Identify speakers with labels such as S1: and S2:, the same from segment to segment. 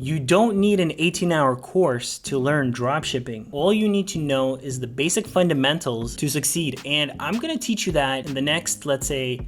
S1: You don't need an 18-hour course to learn dropshipping. All you need to know is the basic fundamentals to succeed. And I'm gonna teach you that in the next, let's say,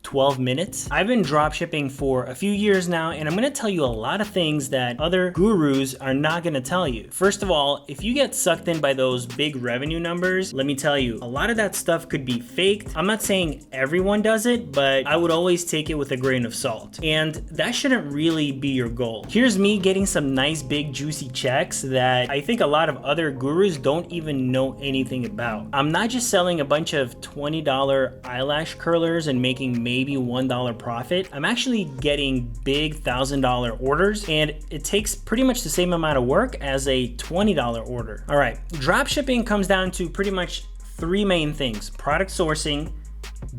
S1: 12 minutes. I've been dropshipping for a few years now, and I'm gonna tell you a lot of things that other gurus are not gonna tell you. First of all, if you get sucked in by those big revenue numbers, let me tell you, a lot of that stuff could be faked. I'm not saying everyone does it, but I would always take it with a grain of salt. And that shouldn't really be your goal. Here's me getting some nice big juicy checks that I think a lot of other gurus don't even know anything about. I'm not just selling a bunch of $20 eyelash curlers and making maybe $1 profit. I'm actually getting big $1,000 orders, and it takes pretty much the same amount of work as a $20 order. All right, dropshipping comes down to pretty much three main things: product sourcing,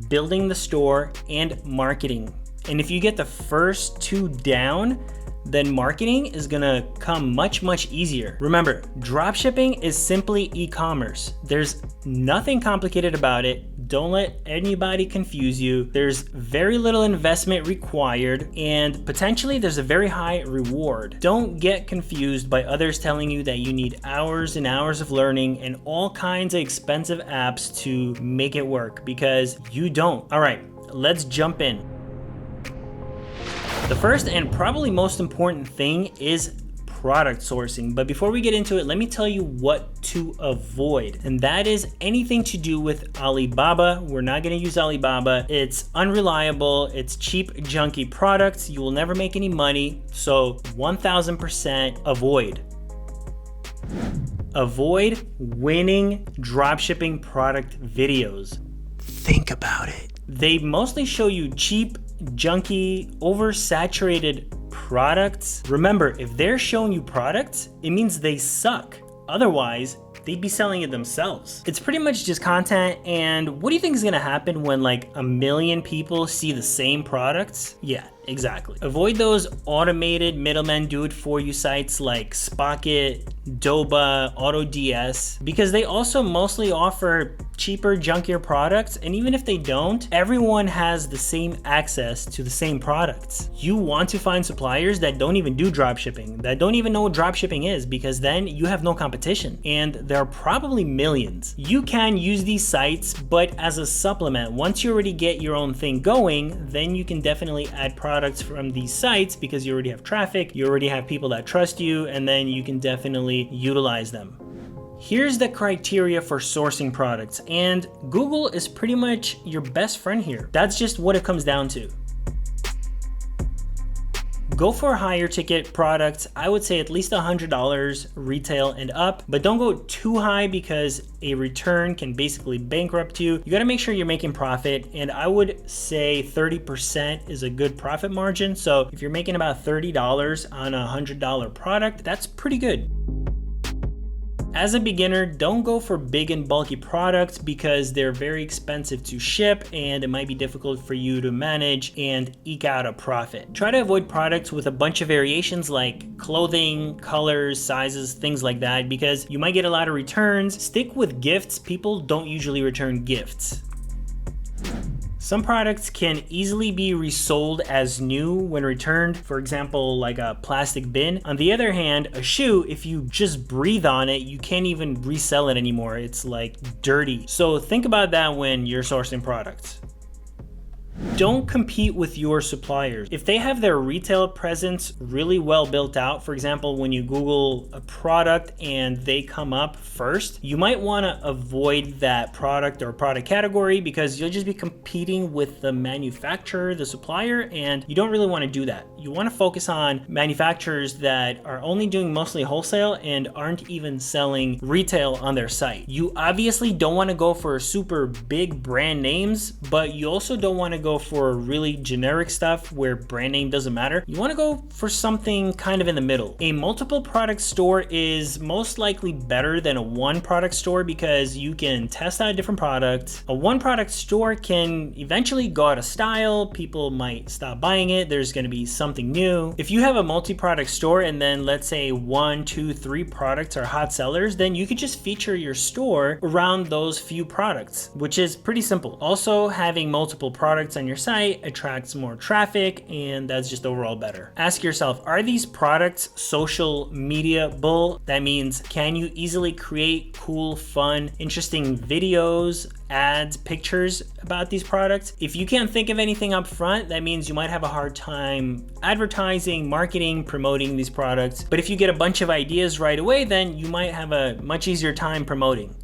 S1: building the store, and marketing. And if you get the first two down, then marketing is gonna come much easier. Remember, dropshipping is simply e-commerce. There's nothing complicated about it. Don't let anybody confuse you. There's very little investment required, and potentially there's a very high reward. Don't get confused by others telling you that you need hours and hours of learning and all kinds of expensive apps to make it work, because you don't. All right, let's jump in. The first and probably most important thing is product sourcing. But before we get into it, let me tell you what to avoid. And that is anything to do with Alibaba. We're not gonna use Alibaba. It's unreliable, it's cheap, junky products. You will never make any money. So 1000% avoid. Avoid winning dropshipping product videos. Think about it. They mostly show you cheap, junky, oversaturated products. Remember, if they're showing you products, it means they suck. Otherwise, they'd be selling it themselves. It's pretty much just content. And what do you think is gonna happen when like 1 million people see the same products? Yeah, exactly. Avoid those automated middlemen do-it-for-you sites like Spocket, Doba, AutoDS, because they also mostly offer cheaper, junkier products. And even if they don't, everyone has the same access to the same products. You want to find suppliers that don't even do dropshipping, that don't even know what dropshipping is, because then you have no competition. And there are probably millions. You can use these sites, but as a supplement. Once you already get your own thing going, then you can definitely add products from these sites because you already have traffic, you already have people that trust you, and then you can definitely utilize them. Here's the criteria for sourcing products, and Google is pretty much your best friend here. That's just what it comes down to. Go for higher ticket products. I would say at least $100 retail and up, but don't go too high because a return can basically bankrupt you. You gotta make sure you're making profit, and I would say 30% is a good profit margin. So if you're making about $30 on a $100 product, that's pretty good. As a beginner, don't go for big and bulky products because they're very expensive to ship and it might be difficult for you to manage and eke out a profit. Try to avoid products with a bunch of variations like clothing, colors, sizes, things like that, because you might get a lot of returns. Stick with gifts. People don't usually return gifts. Some products can easily be resold as new when returned, for example, like a plastic bin. On the other hand, a shoe, if you just breathe on it, you can't even resell it anymore. It's like dirty. So think about that when you're sourcing products. Don't compete with your suppliers. If they have their retail presence really well built out, for example, when you Google a product and they come up first, you might want to avoid that product or product category because you'll just be competing with the manufacturer, the supplier, and you don't really want to do that. You want to focus on manufacturers that are only doing mostly wholesale and aren't even selling retail on their site. You obviously don't want to go for super big brand names, but you also don't want to go for really generic stuff where brand name doesn't matter. You want to go for something kind of in the middle. A multiple product store is most likely better than a one product store because you can test out different products. A one product store can eventually go out of style. People might stop buying it. There's going to be something new. If you have a multi-product store and then let's say 1, 2, 3 products are hot sellers, then you could just feature your store around those few products, which is pretty simple. Also, having multiple products products on your site attracts more traffic, and that's just overall better. Ask yourself, are these products social media-able? That means, can you easily create cool, fun, interesting videos, ads, pictures about these products? If you can't think of anything up front, that means you might have a hard time advertising, marketing, promoting these products. But if you get a bunch of ideas right away, then you might have a much easier time promoting.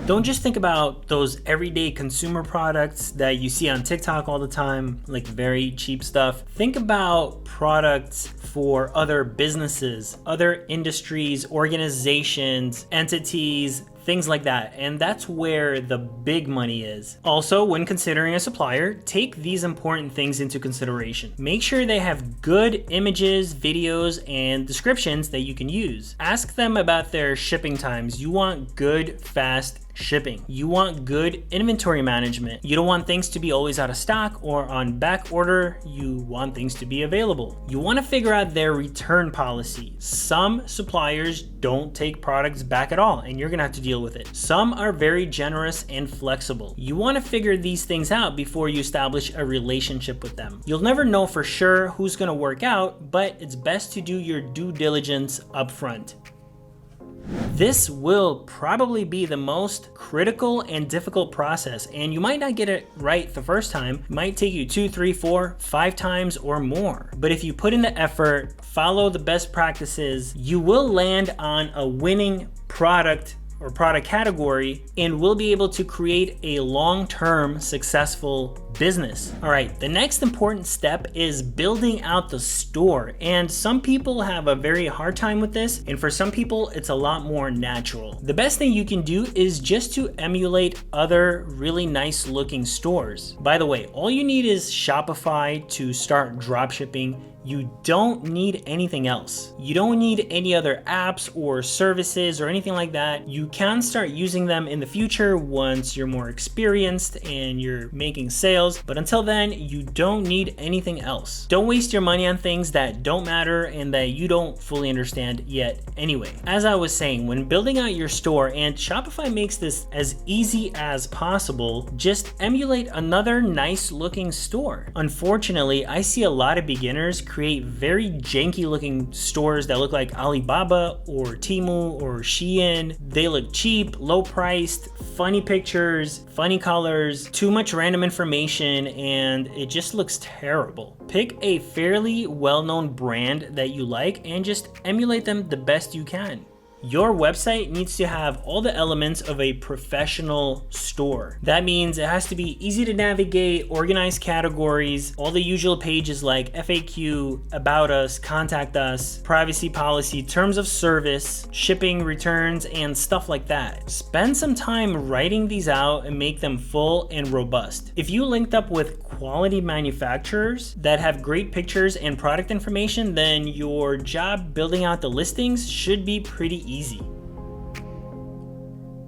S1: Don't just think about those everyday consumer products that you see on TikTok all the time, like very cheap stuff. Think about products for other businesses, other industries, organizations, entities, things like that. And that's where the big money is. Also, when considering a supplier, take these important things into consideration. Make sure they have good images, videos, and descriptions that you can use. Ask them about their shipping times. You want good, fast shipping. You want good inventory management. You don't want things to be always out of stock or on back order. You want things to be available. You want to figure out their return policy. Some suppliers don't take products back at all, and you're gonna have to deal with it. Some are very generous and flexible. You want to figure these things out before you establish a relationship with them. You'll never know for sure who's gonna work out, but it's best to do your due diligence up front. This will probably be the most critical and difficult process, and you might not get it right the first time. It might take you 2, 3, 4, 5 times or more. But if you put in the effort, follow the best practices, you will land on a winning product or product category and will be able to create a long-term successful business. All right, the next important step is building out the store. And some people have a very hard time with this, and for some people, it's a lot more natural. The best thing you can do is just to emulate other really nice looking stores. By the way, all you need is Shopify to start dropshipping. You don't need anything else. You don't need any other apps or services or anything like that. You can start using them in the future once you're more experienced and you're making sales. But until then, you don't need anything else. Don't waste your money on things that don't matter and that you don't fully understand yet anyway. As I was saying, when building out your store, and Shopify makes this as easy as possible, just emulate another nice looking store. Unfortunately, I see a lot of beginners create very janky looking stores that look like Alibaba or Temu or Shein. They look cheap, low priced, funny pictures, funny colors, too much random information, and it just looks terrible. Pick a fairly well-known brand that you like and just emulate them the best you can. Your website needs to have all the elements of a professional store. That means it has to be easy to navigate, organized categories, all the usual pages like FAQ, about us, contact us, privacy policy, terms of service, shipping, returns, and stuff like that. Spend some time writing these out and make them full and robust. If you linked up with quality manufacturers that have great pictures and product information, then your job building out the listings should be pretty easy.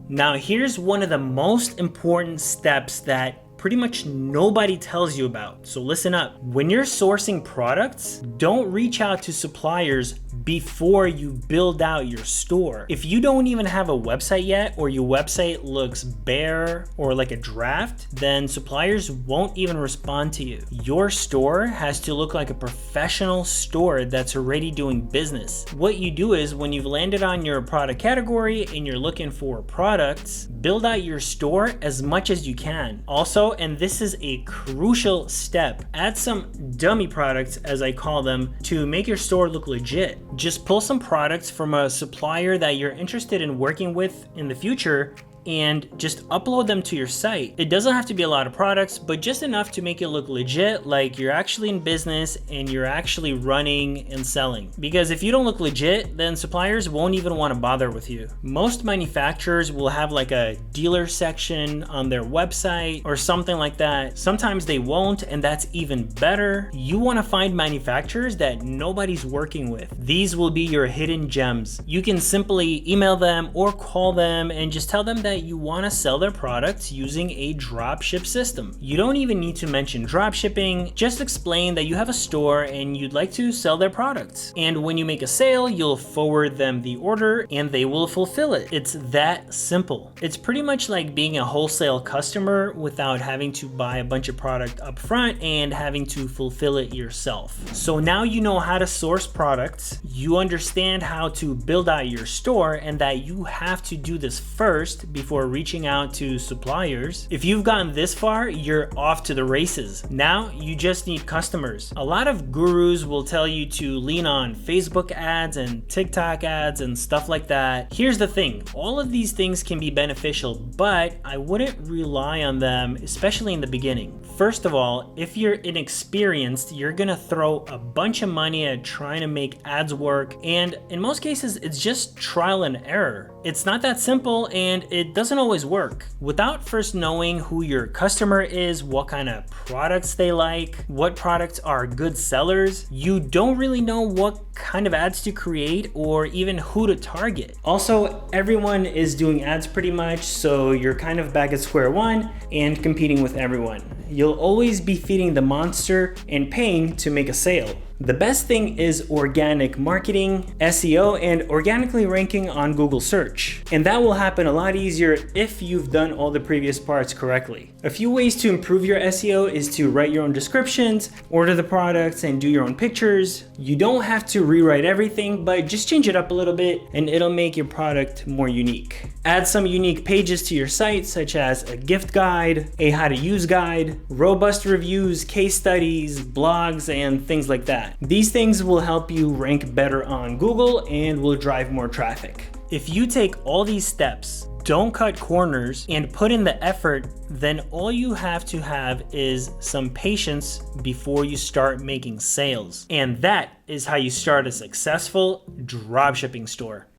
S1: Now, here's one of the most important steps that pretty much nobody tells you about. So listen up. When you're sourcing products, don't reach out to suppliers before you build out your store. If you don't even have a website yet, or your website looks bare or like a draft, then suppliers won't even respond to you. Your store has to look like a professional store that's already doing business. What you do is, when you've landed on your product category and you're looking for products, build out your store as much as you can. Also, and this is a crucial step, add some dummy products, as I call them, to make your store look legit. Just pull some products from a supplier that you're interested in working with in the future and just upload them to your site. It doesn't have to be a lot of products, but just enough to make it look legit, like you're actually in business and you're actually running and selling. Because if you don't look legit, then suppliers won't even want to bother with you. Most manufacturers will have like a dealer section on their website or something like that. Sometimes they won't, and that's even better. You want to find manufacturers that nobody's working with. These will be your hidden gems. You can simply email them or call them and just tell them that that you want to sell their products using a dropship system. You don't even need to mention dropshipping, just explain that you have a store and you'd like to sell their products. And when you make a sale, you'll forward them the order and they will fulfill it. It's that simple. It's pretty much like being a wholesale customer without having to buy a bunch of product up front and having to fulfill it yourself. So now you know how to source products, you understand how to build out your store, and that you have to do this first before reaching out to suppliers. If you've gotten this far, you're off to the races. Now you just need customers. A lot of gurus will tell you to lean on Facebook ads and TikTok ads and stuff like that. Here's the thing, all of these things can be beneficial, but I wouldn't rely on them, especially in the beginning. First of all, if you're inexperienced, you're gonna throw a bunch of money at trying to make ads work, and in most cases, it's just trial and error. It's not that simple and it doesn't always work. Without first knowing who your customer is, what kind of products they like, what products are good sellers, you don't really know what kind of ads to create or even who to target. Also, everyone is doing ads pretty much, so you're kind of back at square one and competing with everyone. You'll always be feeding the monster and paying to make a sale. The best thing is organic marketing, SEO, and organically ranking on Google search. And that will happen a lot easier if you've done all the previous parts correctly. A few ways to improve your SEO is to write your own descriptions, order the products, and do your own pictures. You don't have to rewrite everything, but just change it up a little bit and it'll make your product more unique. Add some unique pages to your site, such as a gift guide, a how to use guide, robust reviews, case studies, blogs, and things like that. These things will help you rank better on Google and will drive more traffic. If you take all these steps, don't cut corners, and put in the effort, then all you have to have is some patience before you start making sales. And that is how you start a successful dropshipping store.